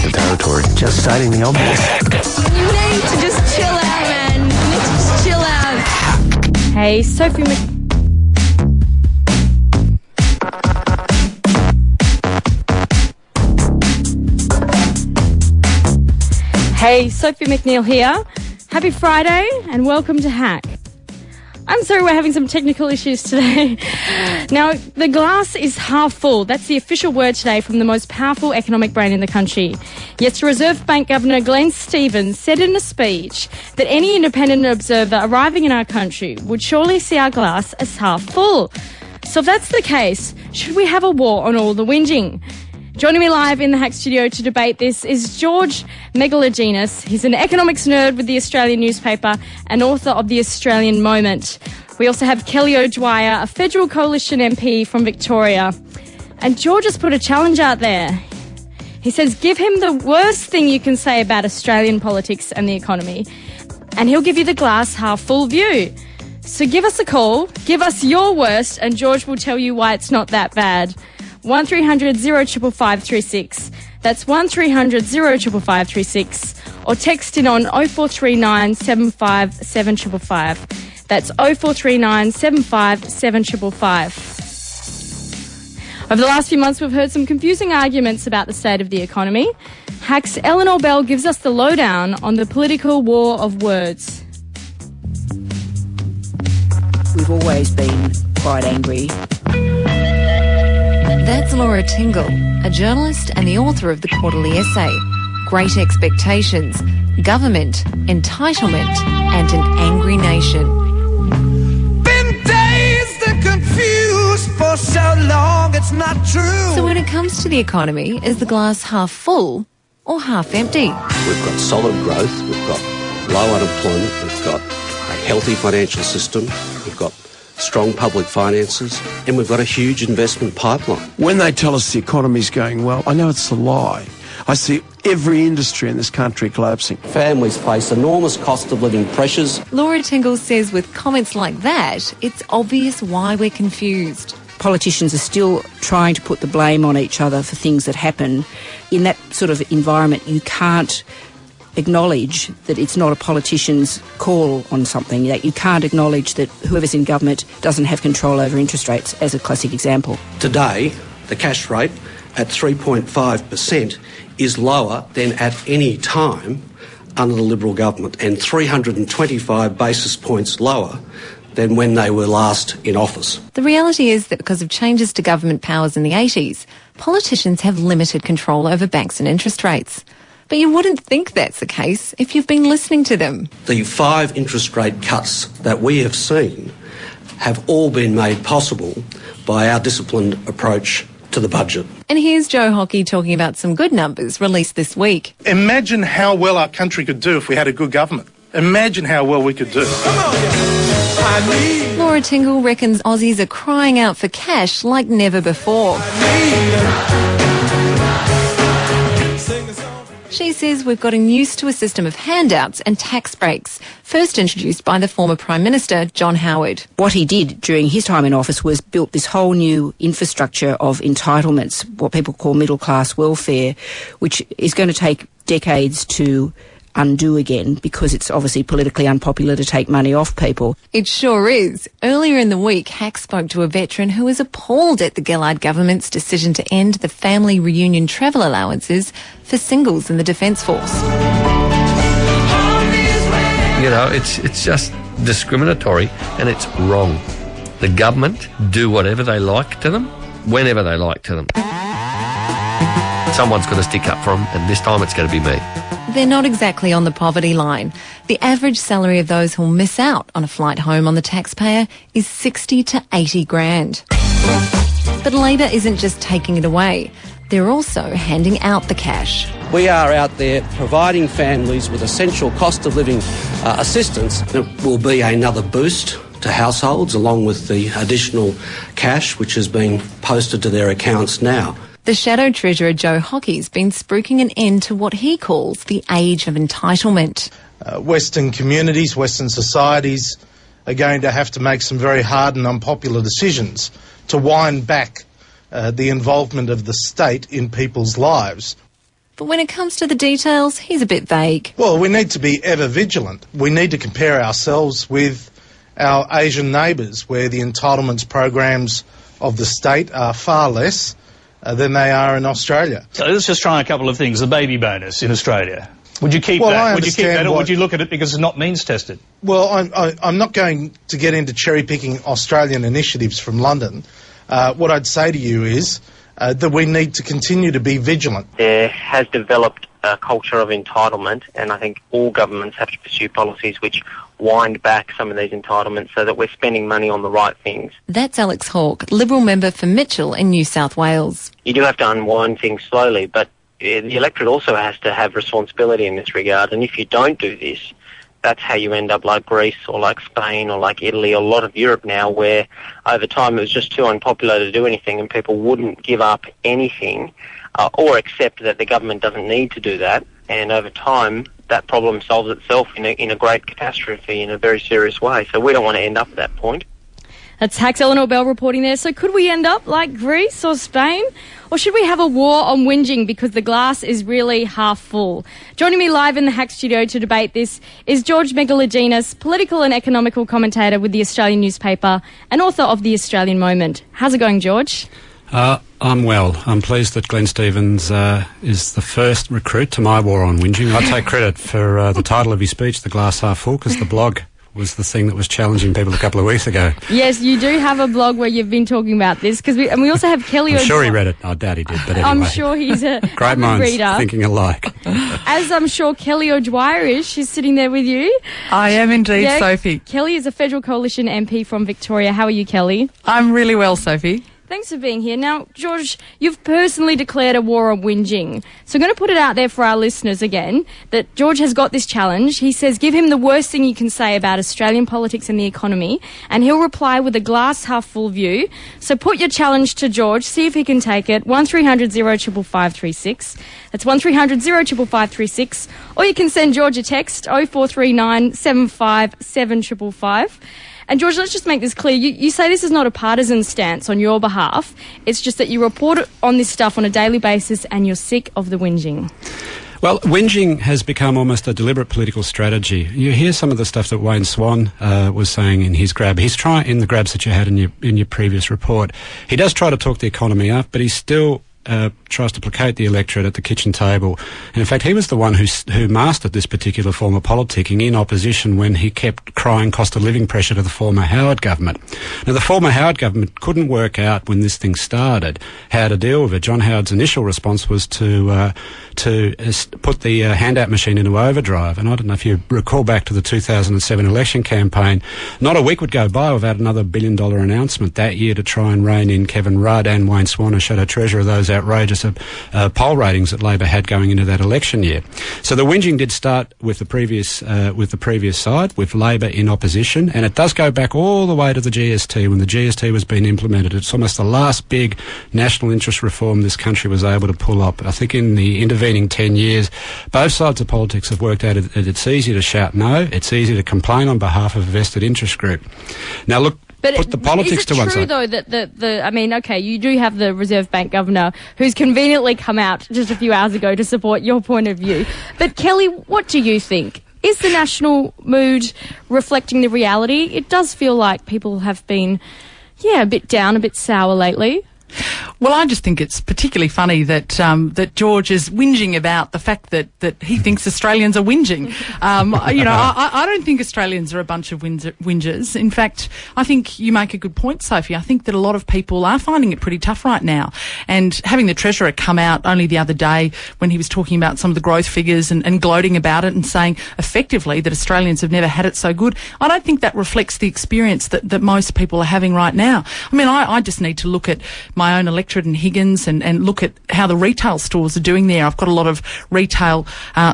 the territory. Just stating the obvious. You need to just chill out, man. You need to just chill out. Hey, Sophie Hey, Sophie McNeil here. Happy Friday and welcome to Hack. I'm sorry we're having some technical issues today. Now, the glass is half full. That's the official word today from the most powerful economic brain in the country. Yes, Reserve Bank Governor Glenn Stevens said in a speech that any independent observer arriving in our country would surely see our glass as half full. So if that's the case, should we have a war on all the whinging? Joining me live in the Hack studio to debate this is George Megalogenis. He's an economics nerd with the Australian newspaper and author of The Australian Moment. We also have Kelly O'Dwyer, a Federal Coalition MP from Victoria. And George has put a challenge out there. He says, give him the worst thing you can say about Australian politics and the economy, and he'll give you the glass half full view. So give us a call, give us your worst, and George will tell you why it's not that bad. 1300 055536. That's 1300 055536. Or text in on 0439 75 7555. That's 0439 75 7555. Over the last few months, we've heard some confusing arguments about the state of the economy. Hack's Eleanor Bell gives us the lowdown on the political war of words. We've always been quite angry. That's Laura Tingle, a journalist and the author of the quarterly essay, Great Expectations, Government, Entitlement and an Angry Nation. Been dazed and confused for so long, it's not true. So when it comes to the economy, is the glass half full or half empty? We've got solid growth, we've got low unemployment, we've got a healthy financial system, we've got strong public finances, and we've got a huge investment pipeline. When they tell us the economy's going well, I know it's a lie. I see every industry in this country collapsing. Families face enormous cost of living pressures. Laura Tingle says with comments like that, it's obvious why we're confused. Politicians are still trying to put the blame on each other for things that happen. In that sort of environment, you can't acknowledge that it's not a politician's call on something, that you can't acknowledge that whoever's in government doesn't have control over interest rates, as a classic example. Today, the cash rate at 3.5% is lower than at any time under the Liberal government, and 325 basis points lower than when they were last in office. The reality is that because of changes to government powers in the 80s, politicians have limited control over banks and interest rates. But you wouldn't think that's the case if you've been listening to them. The 5 interest rate cuts that we have seen have all been made possible by our disciplined approach to the budget. And here's Joe Hockey talking about some good numbers released this week. Imagine how well our country could do if we had a good government. Imagine how well we could do. Come on, Laura Tingle reckons Aussies are crying out for cash like never before. She says we've gotten used to a system of handouts and tax breaks, first introduced by the former Prime Minister, John Howard. What he did during his time in office was built this whole new infrastructure of entitlements, what people call middle-class welfare, which is going to take decades to undo again because it's obviously politically unpopular to take money off people. It sure is. Earlier in the week, Hack spoke to a veteran who was appalled at the Gillard government's decision to end the family reunion travel allowances for singles in the Defence Force. You know, it's just discriminatory and it's wrong. The government do whatever they like to them, whenever they like to them. Someone's got to stick up for them, and this time it's going to be me. They're not exactly on the poverty line. The average salary of those who'll miss out on a flight home on the taxpayer is 60 to 80 grand. But Labor isn't just taking it away. They're also handing out the cash. We are out there providing families with essential cost of living assistance. It will be another boost to households, along with the additional cash which is being posted to their accounts now. The Shadow Treasurer Joe Hockey's been spruiking an end to what he calls the age of entitlement. Western communities, Western societies are going to have to make some very hard and unpopular decisions to wind back the involvement of the state in people's lives. But when it comes to the details, he's a bit vague. Well, we need to be ever vigilant. We need to compare ourselves with our Asian neighbours, where the entitlements programs of the state are far less than they are in Australia. So let's just try a couple of things. The baby bonus in Australia. Would you keep that? Would you keep that, or would you look at it because it's not means tested? Well, I'm not going to get into cherry-picking Australian initiatives from London. What I'd say to you is that we need to continue to be vigilant. There has developed a culture of entitlement, and I think all governments have to pursue policies which wind back some of these entitlements so that we're spending money on the right things. That's Alex Hawke, Liberal member for Mitchell in New South Wales. You do have to unwind things slowly, but the electorate also has to have responsibility in this regard, and if you don't do this, that's how you end up like Greece or like Spain or like Italy, or a lot of Europe now, where over time it was just too unpopular to do anything and people wouldn't give up anything or accept that the government doesn't need to do that, and over time that problem solves itself in a great catastrophe in a very serious way. So we don't want to end up at that point. That's Hack's Eleanor Bell reporting there. So could we end up like Greece or Spain? Or should we have a war on whinging because the glass is really half full? Joining me live in the Hack studio to debate this is George Megalogenis, political and economical commentator with the Australian newspaper and author of The Australian Moment. How's it going, George? I'm well. I'm pleased that Glenn Stevens is the first recruit to my war on whinging. I take credit for the title of his speech, The Glass Half Full, because the blog was the thing that was challenging people a couple of weeks ago. Yes, you do have a blog where you've been talking about this, and we also have Kelly. I'm sure he read it. I doubt he did, but anyway. I'm sure he's a great minds reader. Thinking alike. As I'm sure Kelly O'Dwyer is. She's sitting there with you. I am indeed, yeah, Sophie. Kelly is a Federal Coalition MP from Victoria. How are you, Kelly? I'm really well, Sophie. Thanks for being here. Now, George, you've personally declared a war on whinging. So I'm going to put it out there for our listeners again that George has got this challenge. He says, give him the worst thing you can say about Australian politics and the economy, and he'll reply with a glass half full view. So put your challenge to George, see if he can take it. 1300 055536. That's 1300 055536. Or you can send George a text, 0439 75 7555. And George, let's just make this clear. You say this is not a partisan stance on your behalf. It's just that you report on this stuff on a daily basis and you're sick of the whinging. Well, whinging has become almost a deliberate political strategy. You hear some of the stuff that Wayne Swan was saying in his grab. He's trying, in the grabs that you had in your previous report, he does try to talk the economy up, but he's still tries to placate the electorate at the kitchen table. And in fact, he was the one who mastered this particular form of politicking in opposition when he kept crying cost of living pressure to the former Howard government. Now, the former Howard government couldn't work out when this thing started how to deal with it. John Howard's initial response was to put the handout machine into overdrive. And I don't know if you recall back to the 2007 election campaign, not a week would go by without another $1 billion announcement that year to try and rein in Kevin Rudd and Wayne Swan as Shadow Treasurer, those outrageous poll ratings that Labor had going into that election year. So the whinging did start with the previous side, with Labor in opposition, and it does go back all the way to the GST when the GST was being implemented. It's almost the last big national interest reform this country was able to pull up. I think in the intervening 10 years, both sides of politics have worked out that it's easy to shout no, it's easy to complain on behalf of a vested interest group. Now look, but put the politics to one side. Is it true, though, that I mean, okay, you do have the Reserve Bank Governor who's conveniently come out just a few hours ago to support your point of view. But, Kelly, what do you think? Is the national mood reflecting the reality? It does feel like people have been, a bit down, a bit sour lately. Well, I just think it's particularly funny that that George is whinging about the fact that he thinks Australians are whinging. I don't think Australians are a bunch of whingers. In fact, I think you make a good point, Sophie. I think that a lot of people are finding it pretty tough right now. And having the Treasurer come out only the other day when he was talking about some of the growth figures and gloating about it and saying effectively that Australians have never had it so good, I don't think that reflects the experience that most people are having right now. I mean, I just need to look at my own electorate in Higgins and look at how the retail stores are doing there. I've got a lot of retail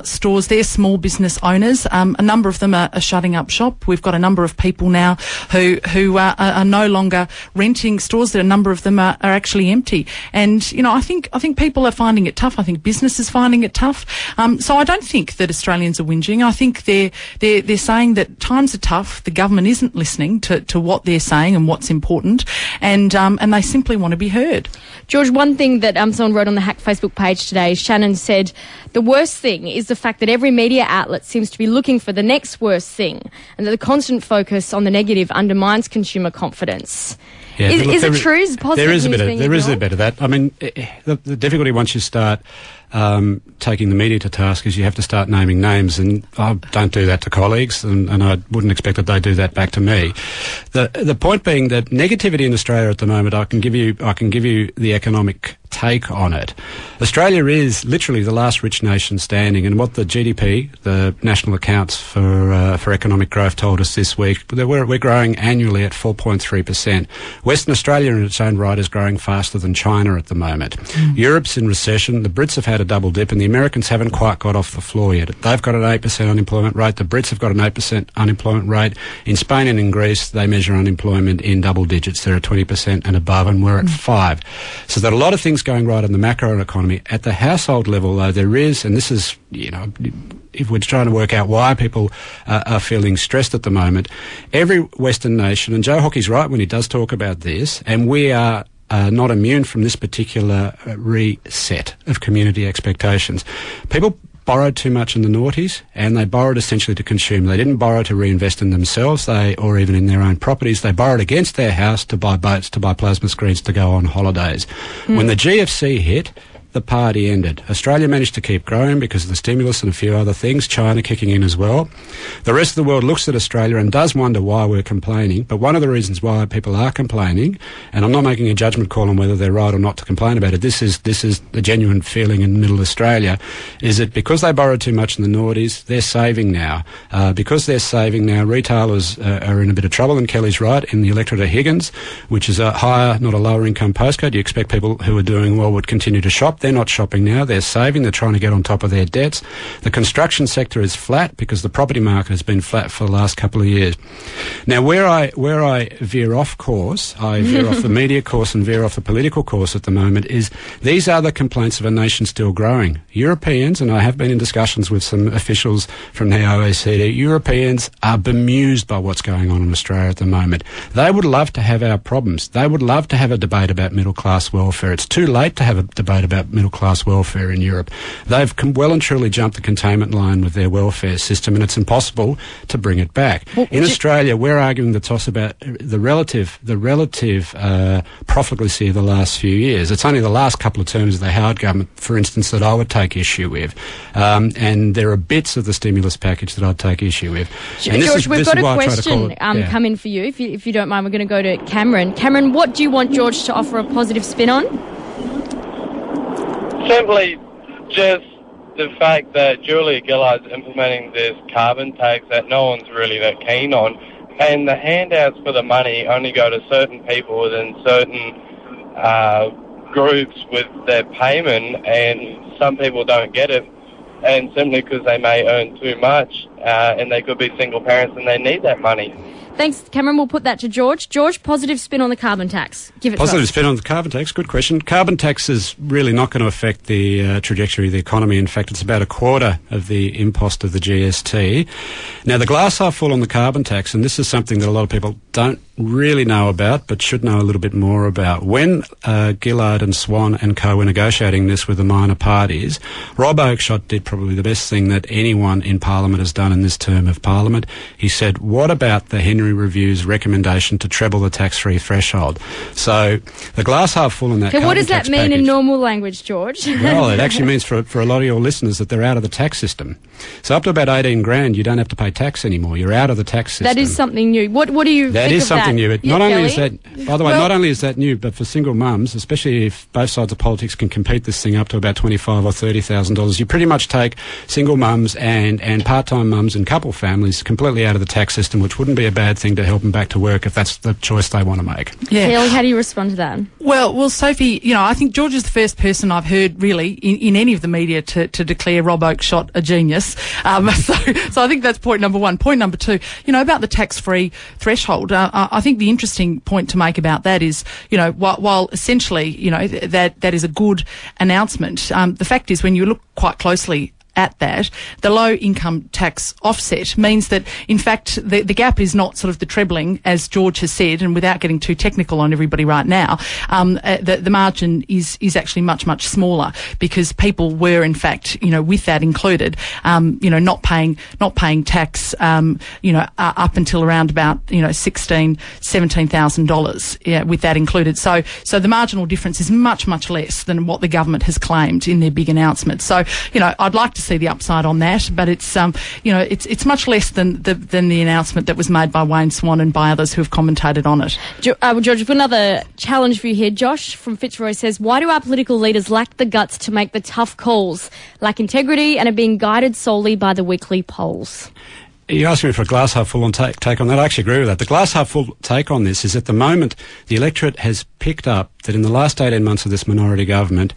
stores there, small business owners. A number of them are shutting up shop. We've got a number of people now who are no longer renting stores. A number of them are actually empty. And, I think people are finding it tough. I think business is finding it tough. So I don't think that Australians are whinging. I think they're saying that times are tough. The government isn't listening to what they're saying and what's important. And they simply want to be heard. heard. George, one thing that someone wrote on the Hack Facebook page today, Shannon said, the worst thing is the fact that every media outlet seems to be looking for the next worst thing, and that the constant focus on the negative undermines consumer confidence. Yeah, is it true? Is positive there is a news bit being of, there is a ignored? bit of that. I mean, the difficulty once you start taking the media to task is you have to start naming names, and I don't do that to colleagues, and I wouldn't expect that they do that back to me. The point being that negativity in Australia at the moment, I can give you the economic take on it. Australia is literally the last rich nation standing, and what the GDP, the National Accounts for Economic Growth, told us this week, we're growing annually at 4.3%. Western Australia in its own right is growing faster than China at the moment. Europe's in recession. The Brits have had a double dip, and the Americans haven't quite got off the floor yet. They've got an 8% unemployment rate. The Brits have got an 8% unemployment rate. In Spain and in Greece, they measure unemployment in double digits. They're at 20% and above, and we're at 5%. So there are a lot of things going right in the macro economy. At the household level, though, there is, and this is, if we're trying to work out why people are feeling stressed at the moment, every Western nation, and Joe Hockey's right when he does talk about this, and we are not immune from this particular reset of community expectations. People borrowed too much in the noughties, and they borrowed essentially to consume. They didn't borrow to reinvest in themselves, or even in their own properties. They borrowed against their house to buy boats, to buy plasma screens, to go on holidays. When the GFC hit, the party ended. Australia managed to keep growing because of the stimulus and a few other things, China kicking in as well. The rest of the world looks at Australia and does wonder why we're complaining, but one of the reasons why people are complaining, and I'm not making a judgment call on whether they're right or not to complain about it, this is a genuine feeling in middle Australia, is that because they borrowed too much in the noughties, they're saving now. Because they're saving now, retailers are in a bit of trouble, and Kelly's right, in the electorate of Higgins, which is a higher, not a lower income postcode. You expect people who are doing well would continue to shop. They're not shopping now. They're saving. They're trying to get on top of their debts. The construction sector is flat because the property market has been flat for the last couple of years. Now, where I veer off course, I veer off the media course and veer off the political course at the moment, is these are the complaints of a nation still growing. Europeans, and I have been in discussions with some officials from the OECD, Europeans are bemused by what's going on in Australia at the moment. They would love to have our problems. They would love to have a debate about middle-class welfare. It's too late to have a debate about middle-class welfare in Europe. They've well and truly jumped the containment line with their welfare system, and it's impossible to bring it back. In Australia, we're arguing the toss about the relative profligacy of the last few years. It's only the last couple of terms of the Howard government, for instance, that I would take issue with. And there are bits of the stimulus package that I'd take issue with. George, we've got a question come in for you. If you don't mind, we're going to go to Cameron. Cameron, what do you want George to offer a positive spin on? Simply just the fact that Julia Gillard's implementing this carbon tax that no one's really that keen on, and the handouts for the money only go to certain people within certain groups with their payment, and some people don't get it, and simply because they may earn too much, and they could be single parents and they need that money. Thanks, Cameron. We'll put that to George. George, positive spin on the carbon tax. Give it to us. Positive spin on the carbon tax. Good question. Carbon tax is really not going to affect the trajectory of the economy. In fact, it's about a quarter of the impost of the GST. Now, the glass half full on the carbon tax, and this is something that a lot of people don't really know about, but should know a little bit more about. When Gillard and Swan and co were negotiating this with the minor parties, Rob Oakeshott did probably the best thing that anyone in Parliament has done in this term of Parliament. He said, what about the Henry Review's recommendation to treble the tax-free threshold? So the glass half full in that carbon tax package. What does that mean in normal language, George? Well, it actually means for a lot of your listeners that they're out of the tax system. So up to about 18 grand, you don't have to pay tax anymore. You're out of the tax system. That is something new. What do you think of that? That is something new. But not only is that, by the way, Well, not only is that new, but for single mums, especially if both sides of politics can compete this thing up to about $25,000 or $30,000, you pretty much take single mums and part-time mums and couple families completely out of the tax system, which wouldn't be a bad thing to help them back to work if that's the choice they want to make. Yeah. Kelly, how do you respond to that? Well, Sophie, I think George is the first person I've heard really in any of the media to declare Rob Oakeshott a genius. So I think that's point number one. Point number two, about the tax-free threshold, I think the interesting point to make about that is, while essentially, that is a good announcement, the fact is when you look quite closely at that, the low income tax offset means that, in fact, the gap is not sort of the trebling, as George has said, and without getting too technical on everybody right now, the margin is actually much, much smaller, because people were, in fact, with that included, not paying tax, up until around about, $17,000, with that included. So the marginal difference is much, much less than what the government has claimed in their big announcement. So, I'd like to see the upside on that, but it's much less than the announcement that was made by Wayne Swan and by others who have commentated on it. George, I've got another challenge for you here. Josh from Fitzroy says, why do our political leaders lack the guts to make the tough calls, lack integrity, and are being guided solely by the weekly polls? You asked me for a glass half full take on that. I actually agree with that. The glass half full take on this is, at the moment, the electorate has picked up that in the last 18 months of this minority government,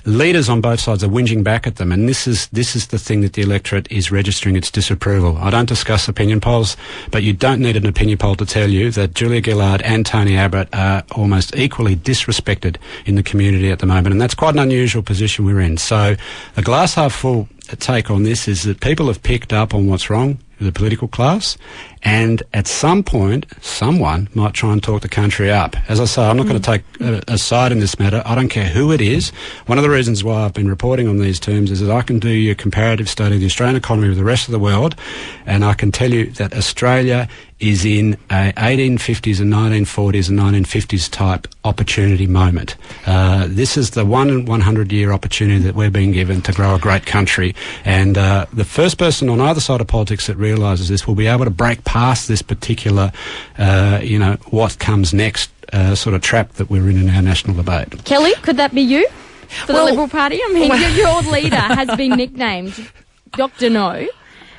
leaders on both sides are whinging back at them, and this is the thing that the electorate is registering its disapproval. I don't discuss opinion polls, but you don't need an opinion poll to tell you that Julia Gillard and Tony Abbott are almost equally disrespected in the community at the moment, and that's quite an unusual position we're in. So the glass half full take on this is that people have picked up on what's wrong with the political class, and at some point, someone might try and talk the country up. As I say, I'm not going to take a side in this matter. I don't care who it is. One of the reasons why I've been reporting on these terms is that I can do a comparative study of the Australian economy with the rest of the world, and I can tell you that Australia is in a 1850s and 1940s and 1950s type opportunity moment. This is the 1 in 100 year opportunity that we're being given to grow a great country, and the first person on either side of politics that realises this will be able to break past this particular, what comes next sort of trap that we're in our national debate. Kelly, could that be you for the Liberal Party? I mean, your leader has been nicknamed Dr. No.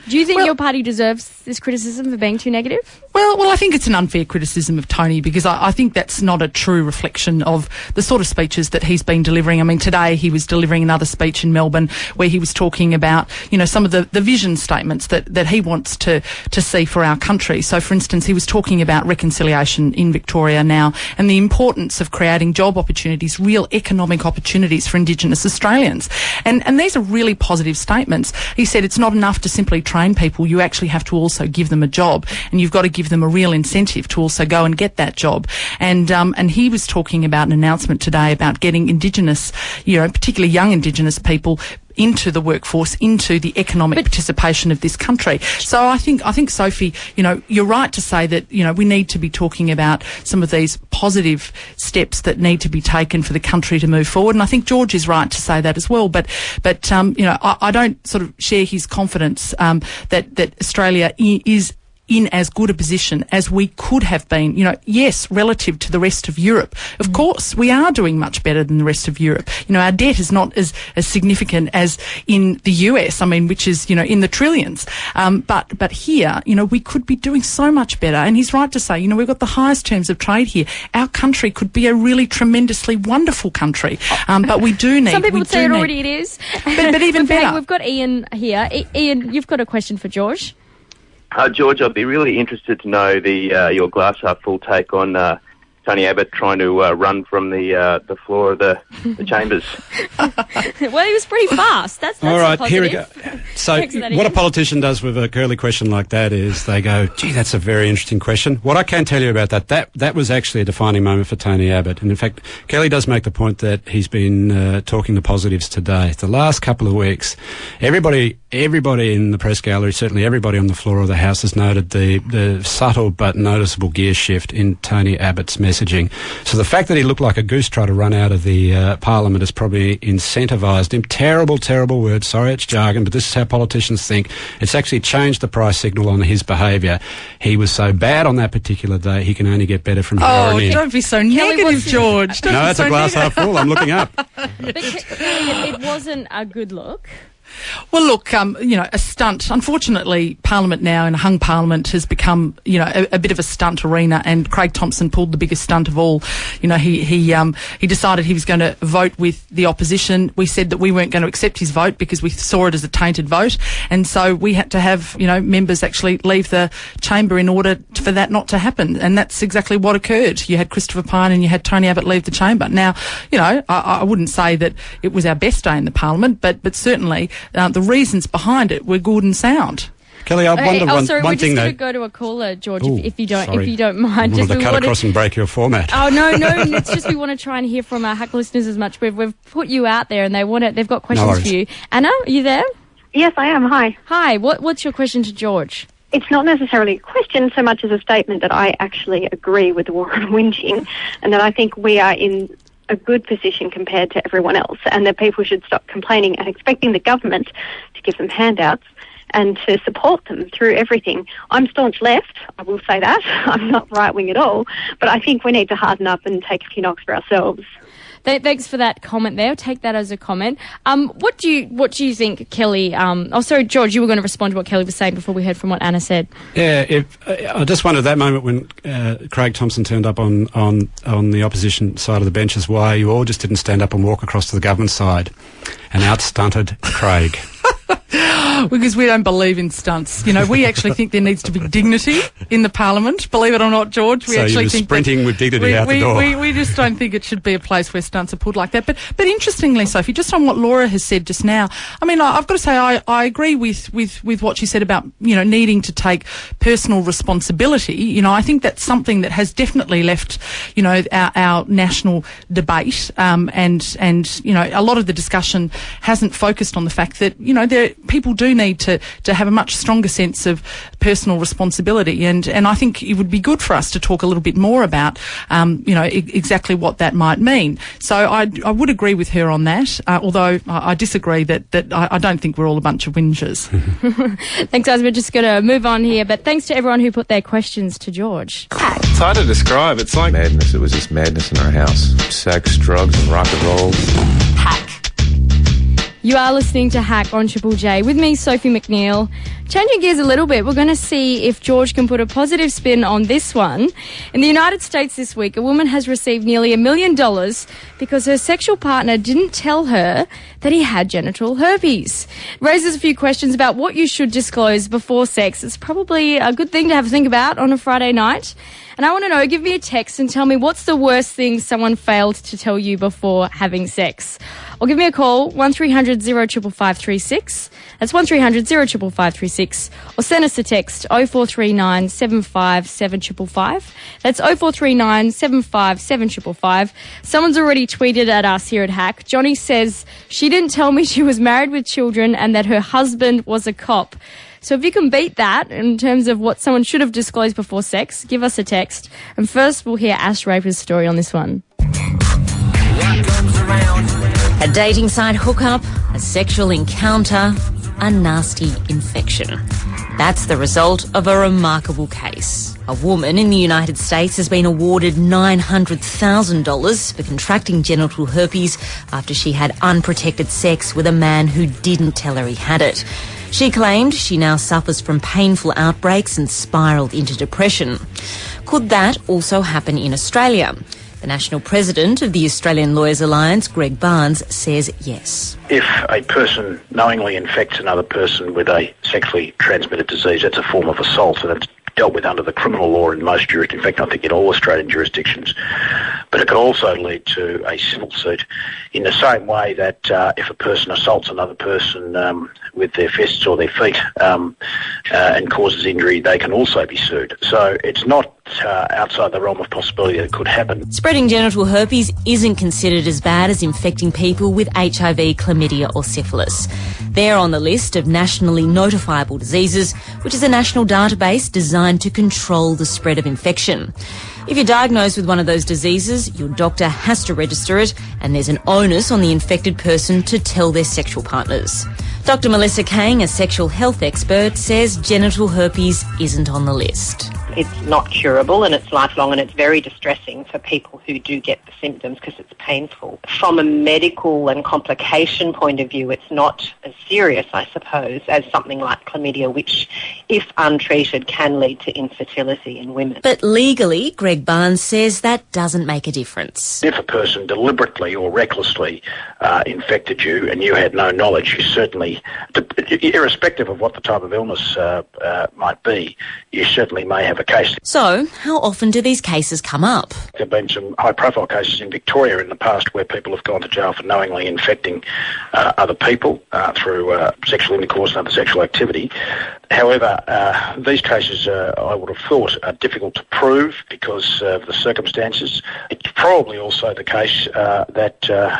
Do you think your party deserves this criticism for being too negative? Well, I think it's an unfair criticism of Tony, because I think that's not a true reflection of the sort of speeches that he's been delivering. I mean, today he was delivering another speech in Melbourne where he was talking about, some of the vision statements that he wants to see for our country. So, for instance, he was talking about reconciliation in Victoria now and the importance of creating job opportunities, real economic opportunities for Indigenous Australians. And these are really positive statements. He said it's not enough to simply train people. You actually have to also give them a job, and you've got to give them a real incentive to also go and get that job. And he was talking about an announcement today about getting Indigenous, particularly young Indigenous people into the workforce, into the economic participation of this country. So I think Sophie, you're right to say that, we need to be talking about some of these positive steps that need to be taken for the country to move forward. And I think George is right to say that as well. But I don't sort of share his confidence that Australia is in as good a position as we could have been, yes, relative to the rest of Europe. Of course, we are doing much better than the rest of Europe. Our debt is not as significant as in the US, which is, in the trillions. But here, we could be doing so much better. And he's right to say, we've got the highest terms of trade here. Our country could be a really tremendously wonderful country. But we do need... Some people would say it is. But even better. We've got Ian here. Ian, you've got a question for George. George, I'd be really interested to know your glass half full take on Tony Abbott trying to run from the floor of the chambers. Well, he was pretty fast. That's all right. positive. Here we go. So, what a politician does with a curly question like that is they go, "Gee, that's a very interesting question." What I can tell you about that was actually a defining moment for Tony Abbott. And in fact, Kelly does make the point that he's been talking the positives today. The last couple of weeks, everybody in the press gallery, certainly everybody on the floor of the House, has noted the subtle but noticeable gear shift in Tony Abbott's messaging. So the fact that he looked like a goose trying to run out of the Parliament has probably incentivised him. Terrible, terrible word. Sorry, it's jargon, but this is how politicians think. It's actually changed the price signal on his behaviour. He was so bad on that particular day, he can only get better from here on in. Oh, don't be so negative, George. No, it's a glass half full. I'm looking up. But it wasn't a good look. Well, look, a stunt. Unfortunately, Parliament now, and hung Parliament, has become, a bit of a stunt arena. And Craig Thompson pulled the biggest stunt of all. He decided he was going to vote with the opposition. We said that we weren't going to accept his vote because we saw it as a tainted vote, and so we had to have, members actually leave the chamber in order for that not to happen. And that's exactly what occurred. You had Christopher Pyne and you had Tony Abbott leave the chamber. Now, I wouldn't say that it was our best day in the Parliament, but certainly the reasons behind it were good and sound. Kelly, I wonder one we're thing just going though. to go to a caller, George, if you don't I mind. wanted to cut across and break your format. Oh no, it's just we want to try and hear from our Hack listeners as much. We've put you out there, and they've got questions for you. Anna, are you there? Yes, I am. Hi. Hi. What's your question to George? It's not necessarily a question so much as a statement that I actually agree with the war on whinging, and that I think we are in a good position compared to everyone else, and that people should stop complaining and expecting the government to give them handouts and to support them through everything. I'm staunch left, I will say that. I'm not right-wing at all, but I think we need to harden up and take a few knocks for ourselves. Thanks for that comment there. I'll take that as a comment. What do you think, Kelly? George, you were going to respond to what Kelly was saying before we heard from what Anna said. Yeah, I just wondered that moment when Craig Thompson turned up on the opposition side of the benches, why you all just didn't stand up and walk across to the government side and out-stunted Craig. Because we don't believe in stunts. You know, we actually think there needs to be dignity in the Parliament. Believe it or not, George. We actually think sprinting with dignity out the door. We just don't think it should be a place where stunts are pulled like that. But interestingly, Sophie, just on what Laura has said just now, I mean, I've got to say I agree with what she said about, you know, needing to take personal responsibility. You know, I think that's something that has definitely left, you know, our national debate. And you know, a lot of the discussion hasn't focused on the fact that, you know, people do need to have a much stronger sense of personal responsibility, and I think it would be good for us to talk a little bit more about you know, exactly what that might mean. So I would agree with her on that, although I disagree that I don't think we're all a bunch of whingers. Thanks, guys. We're just going to move on here, but thanks to everyone who put their questions to George. It's hard to describe. It's like madness. It was just madness in our house. Sex, drugs, and rock and roll. Hack. You are listening to Hack on Triple J with me, Sophie McNeil. Changing gears a little bit, we're going to see if George can put a positive spin on this one. In the United States this week, a woman has received nearly $1 million because her sexual partner didn't tell her that he had genital herpes. It raises a few questions about what you should disclose before sex. It's probably a good thing to have a think about on a Friday night. And I want to know, give me a text and tell me what's the worst thing someone failed to tell you before having sex. Or give me a call, 1300 055536. That's 1300 055536. Or send us a text, 0439 75 7555. That's 0439 75 7555. Someone's already tweeted at us here at Hack. Johnny says she didn't tell me she was married with children and that her husband was a cop. So if you can beat that in terms of what someone should have disclosed before sex, give us a text. And first, we'll hear Ash Raper's story on this one. A dating site hookup, a sexual encounter, a nasty infection. That's the result of a remarkable case. A woman in the United States has been awarded $900,000 for contracting genital herpes after she had unprotected sex with a man who didn't tell her he had it. She claimed she now suffers from painful outbreaks and spiralled into depression. Could that also happen in Australia? The national president of the Australian Lawyers Alliance, Greg Barnes, says yes. If a person knowingly infects another person with a sexually transmitted disease, that's a form of assault, and it's dealt with under the criminal law in most jurisdictions, in fact I think in all Australian jurisdictions. But it could also lead to a civil suit in the same way that if a person assaults another person with their fists or their feet and causes injury, they can also be sued. So it's not outside the realm of possibility that it could happen. Spreading genital herpes isn't considered as bad as infecting people with HIV, chlamydia or syphilis. They're on the list of nationally notifiable diseases, which is a national database designed to control the spread of infection. If you're diagnosed with one of those diseases, your doctor has to register it, and there's an onus on the infected person to tell their sexual partners. Dr. Melissa Kang, a sexual health expert, says genital herpes isn't on the list. It's not curable and it's lifelong, and it's very distressing for people who do get the symptoms because it's painful. From a medical and complication point of view, it's not as serious, I suppose, as something like chlamydia, which, if untreated, can lead to infertility in women. But legally, Greg Barnes says that doesn't make a difference. If a person deliberately or recklessly infected you and you had no knowledge, you certainly, irrespective of what the type of illness might be, you certainly may have a case. So, how often do these cases come up? There have been some high-profile cases in Victoria in the past where people have gone to jail for knowingly infecting other people through sexual intercourse and other sexual activity. However, these cases, I would have thought, are difficult to prove because of the circumstances. It's probably also the case that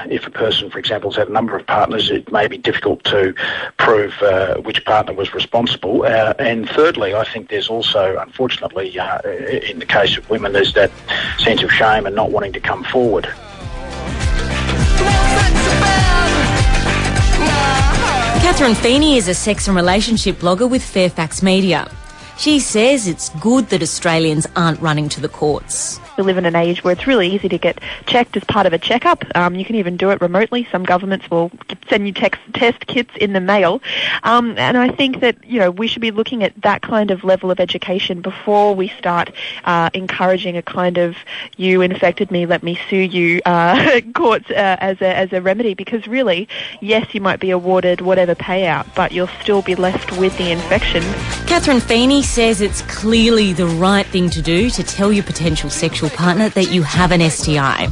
if a person, for example, has had a number of partners, it may be difficult to prove which partner was responsible. And thirdly, I think there's also, unfortunately, in the case of women, there's that sense of shame and not wanting to come forward. Catherine Feeney is a sex and relationship blogger with Fairfax Media. She says it's good that Australians aren't running to the courts. We live in an age where it's really easy to get checked as part of a checkup. You can even do it remotely. Some governments will send you test kits in the mail. And I think that, we should be looking at that kind of level of education before we start encouraging a kind of you infected me, let me sue you courts as a remedy. Because really, yes, you might be awarded whatever payout, but you'll still be left with the infection. Catherine Feeney says it's clearly the right thing to do to tell your potential sexual partner that you have an STI.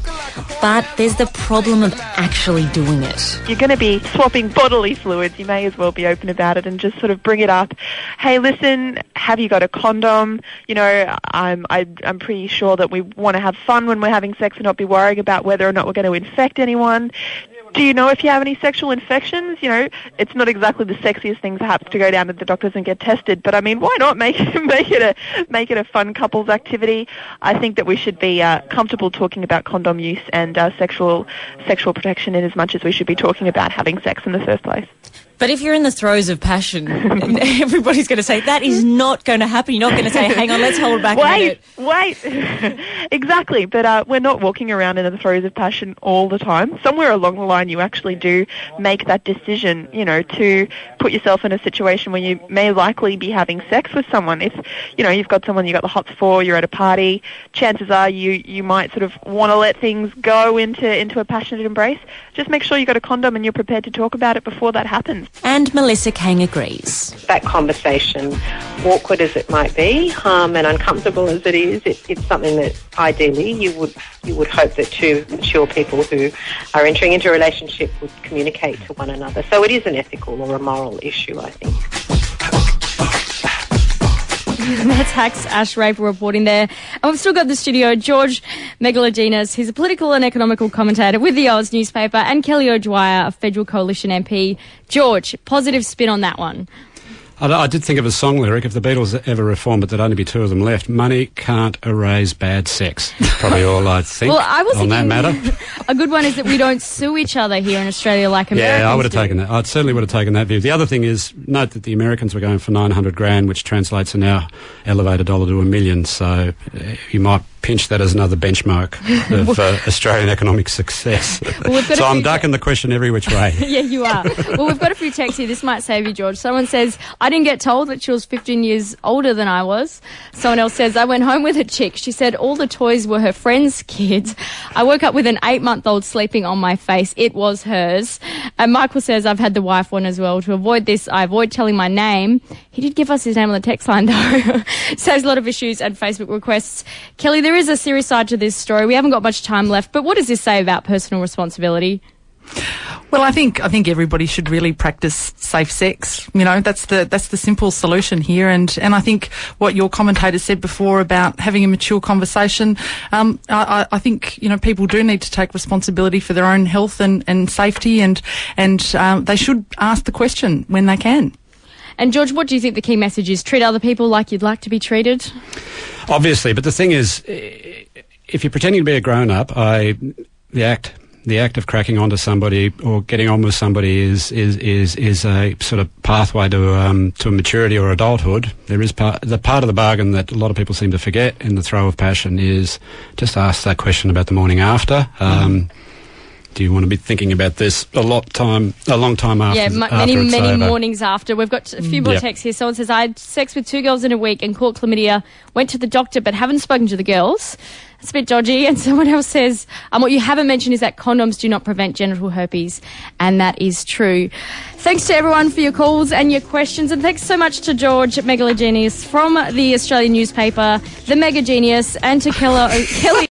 But there's the problem of actually doing it. You're going to be swapping bodily fluids. You may as well be open about it and just sort of bring it up. Hey, listen, have you got a condom? I'm pretty sure that we want to have fun when we're having sex and not be worrying about whether or not we're going to infect anyone. Do you know if you have any sexual infections? It's not exactly the sexiest thing perhaps to go down to the doctors and get tested, but I mean, why not make it a fun couples activity? I think that we should be comfortable talking about condom use and sexual protection in as much as we should be talking about having sex in the first place. But if you're in the throes of passion, everybody's going to say, that is not going to happen. You're not going to say, hang on, let's hold back a minute. Wait. Exactly. But we're not walking around in the throes of passion all the time. Somewhere along the line, you actually do make that decision, to put yourself in a situation where you may likely be having sex with someone. If, you've got someone you got the hots for, you're at a party, chances are you might sort of want to let things go into a passionate embrace. Just make sure you got a condom and you're prepared to talk about it before that happens. And Melissa Kang agrees. That conversation, awkward as it might be, and uncomfortable as it is, it's something that ideally you would hope that two mature people who are entering into a relationship would communicate to one another. So it is an ethical or a moral issue, I think. That's Hack's Ash Raper reporting there. And we've still got the studio, George Megalogenis. He's a political and economical commentator with the Oz newspaper, and Kelly O'Dwyer, a Federal Coalition MP. George, positive spin on that one. I did think of a song lyric, if the Beatles ever reformed, but there'd only be two of them left. Money can't erase bad sex. That's probably all I think on that matter. A good one is that we don't sue each other here in Australia like Americans Yeah, I would have taken that. I certainly would have taken that view. The other thing is, note that the Americans were going for $900,000, which translates a now elevated dollar to $1 million, so you might pinch that as another benchmark of Australian economic success. So I'm ducking the question every which way. Yeah, you are. Well, we've got a few texts here. This might save you, George. Someone says, I didn't get told that she was 15 years older than I was. Someone else says, I went home with a chick. She said all the toys were her friend's kids. I woke up with an 8-month-old sleeping on my face. It was hers. And Michael says, I've had the wife one as well. To avoid this, I avoid telling my name. He did give us his name on the text line, though. Saves a lot of issues and Facebook requests. Kelly, there is a serious side to this story. We haven't got much time left, but what does this say about personal responsibility? Well, I think everybody should really practice safe sex. That's the simple solution here. And I think what your commentator said before about having a mature conversation, I think people do need to take responsibility for their own health and safety, and they should ask the question when they can. And George, what do you think the key message is? Treat other people like you'd like to be treated? Obviously, but the thing is, if you're pretending to be a grown-up, the act of cracking onto somebody or getting on with somebody is a sort of pathway to maturity or adulthood. There is part of the bargain that a lot of people seem to forget in the throw of passion is just ask that question about the morning after. do you want to be thinking about this a long time after? Yeah, many mornings after. We've got a few more Yep. texts here. Someone says, I had sex with 2 girls in a week and caught chlamydia, went to the doctor but haven't spoken to the girls. It's a bit dodgy. And someone else says, what you haven't mentioned is that condoms do not prevent genital herpes, and that is true. Thanks to everyone for your calls and your questions, and thanks so much to George Megalogenis from the Australian newspaper, The Mega Genius, and to Kelly